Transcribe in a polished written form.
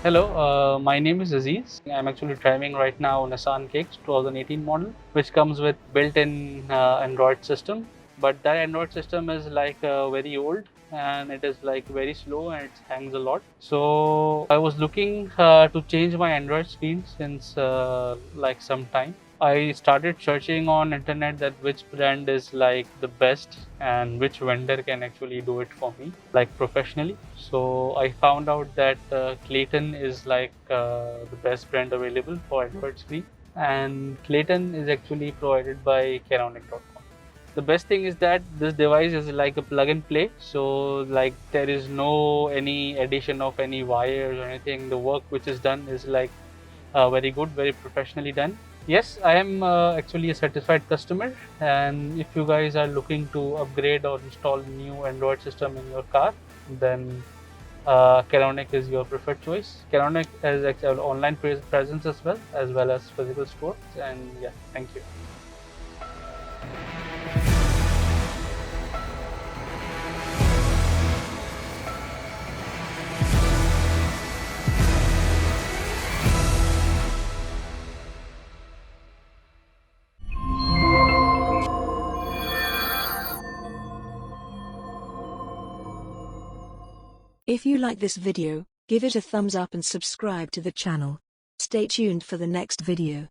Hello, my name is Aziz. I'm actually driving right now Nissan Kicks 2018 model, which comes with built-in Android system. But that Android system is like very old and it is like very slow and it hangs a lot. So I was looking to change my Android screen since like some time. I started searching on internet that which brand is like the best and which vendor can actually do it for me like professionally. So I found out that CLAYTON is like the best brand available for Android screen, and CLAYTON is actually provided by CARONIC.com. The best thing is that this device is like a plug and play, so like there is no any addition of any wires or anything. The work which is done is like very good, very professionally done. Yes, I am actually a certified customer, and if you guys are looking to upgrade or install new Android system in your car, then Caronic is your preferred choice. Caronic has actual online presence as well as physical stores. And yeah, thank you. If you like this video, give it a thumbs up and subscribe to the channel. Stay tuned for the next video.